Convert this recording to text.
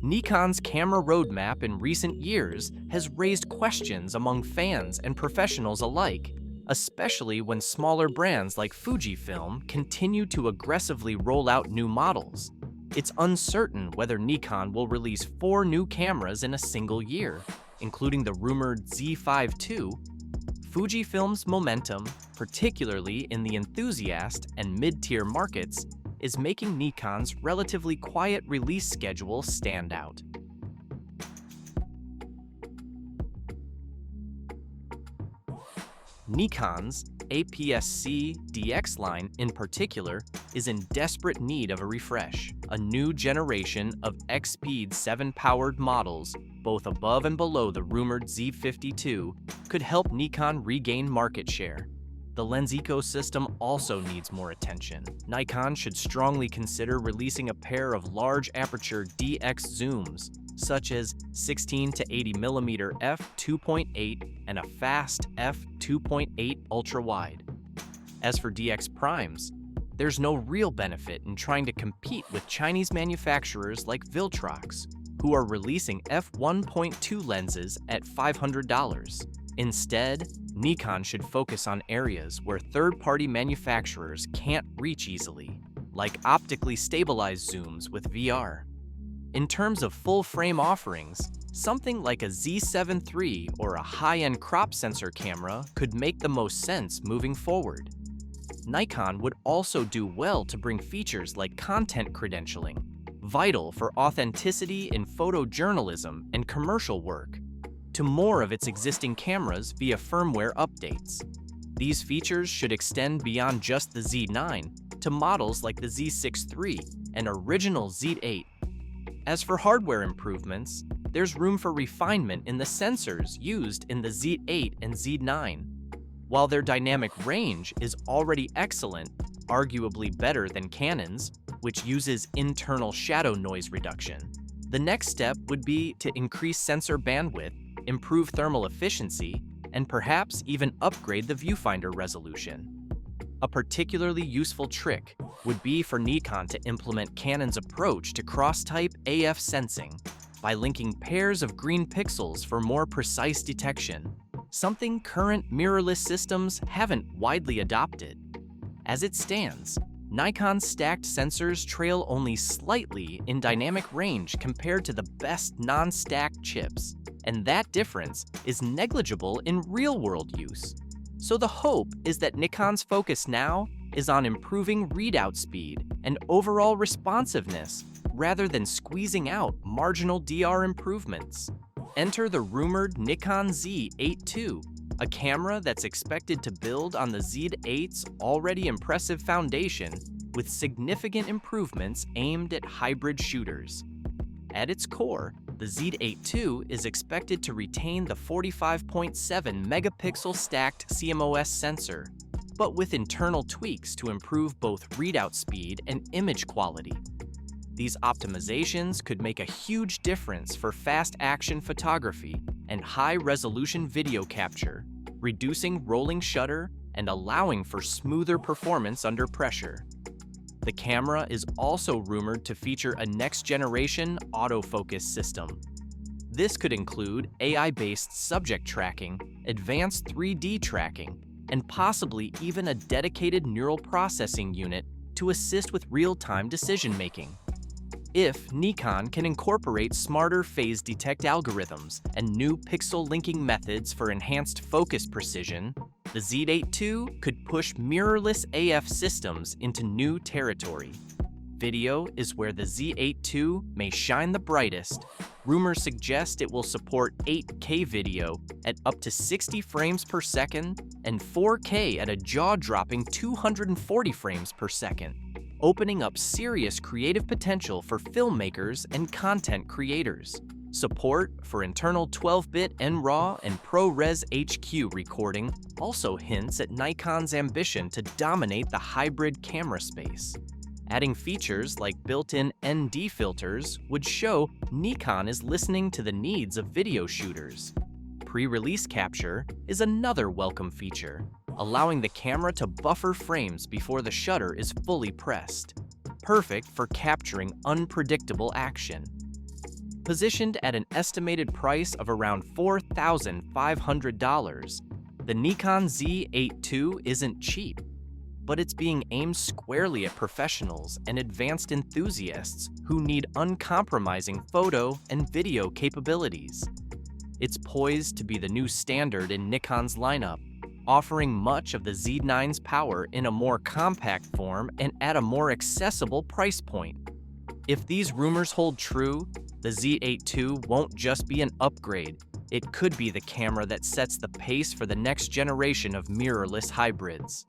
Nikon's camera roadmap in recent years has raised questions among fans and professionals alike, especially when smaller brands like Fujifilm continue to aggressively roll out new models. It's uncertain whether Nikon will release 4 new cameras in a single year, including the rumored Z5II. Fujifilm's momentum, particularly in the enthusiast and mid-tier markets, is making Nikon's relatively quiet release schedule stand out. Nikon's APS-C DX line, in particular, is in desperate need of a refresh. A new generation of X-Speed 7-powered models, both above and below the rumored Z52, could help Nikon regain market share. The lens ecosystem also needs more attention. Nikon should strongly consider releasing a pair of large aperture DX zooms, such as 16 to 80mm f2.8 and a fast f2.8 ultra-wide. As for DX primes, there's no real benefit in trying to compete with Chinese manufacturers like Viltrox, who are releasing f1.2 lenses at $500. Instead, Nikon should focus on areas where third-party manufacturers can't reach easily, like optically stabilized zooms with VR. In terms of full-frame offerings, something like a Z7 III or a high-end crop sensor camera could make the most sense moving forward. Nikon would also do well to bring features like content credentialing, vital for authenticity in photojournalism and commercial work, to more of its existing cameras via firmware updates. These features should extend beyond just the Z9 to models like the Z6 III and original Z8. As for hardware improvements, there's room for refinement in the sensors used in the Z8 and Z9. While their dynamic range is already excellent, arguably better than Canon's, which uses internal shadow noise reduction, the next step would be to increase sensor bandwidth, improve thermal efficiency, and perhaps even upgrade the viewfinder resolution. A particularly useful trick would be for Nikon to implement Canon's approach to cross-type AF sensing by linking pairs of green pixels for more precise detection, something current mirrorless systems haven't widely adopted. As it stands, Nikon's stacked sensors trail only slightly in dynamic range compared to the best non-stacked chips, and that difference is negligible in real-world use. So the hope is that Nikon's focus now is on improving readout speed and overall responsiveness rather than squeezing out marginal DR improvements. Enter the rumored Nikon Z82, a camera that's expected to build on the Z8's already impressive foundation with significant improvements aimed at hybrid shooters. At its core, the Z8II is expected to retain the 45.7 megapixel stacked CMOS sensor, but with internal tweaks to improve both readout speed and image quality. These optimizations could make a huge difference for fast action photography and high-resolution video capture, reducing rolling shutter and allowing for smoother performance under pressure. The camera is also rumored to feature a next-generation autofocus system. This could include AI-based subject tracking, advanced 3D tracking, and possibly even a dedicated neural processing unit to assist with real-time decision-making. If Nikon can incorporate smarter phase detect algorithms and new pixel linking methods for enhanced focus precision, the Z8II could push mirrorless AF systems into new territory. Video is where the Z8II may shine the brightest. Rumors suggest it will support 8K video at up to 60 frames per second and 4K at a jaw-dropping 240 frames per second, opening up serious creative potential for filmmakers and content creators. Support for internal 12-bit NRAW and ProRes HQ recording also hints at Nikon's ambition to dominate the hybrid camera space. Adding features like built-in ND filters would show Nikon is listening to the needs of video shooters. Pre-release capture is another welcome feature, allowing the camera to buffer frames before the shutter is fully pressed, perfect for capturing unpredictable action. Positioned at an estimated price of around $4,500, the Nikon Z82II isn't cheap, but it's being aimed squarely at professionals and advanced enthusiasts who need uncompromising photo and video capabilities. It's poised to be the new standard in Nikon's lineup, offering much of the Z9's power in a more compact form and at a more accessible price point. If these rumors hold true, the Z82II won't just be an upgrade, it could be the camera that sets the pace for the next generation of mirrorless hybrids.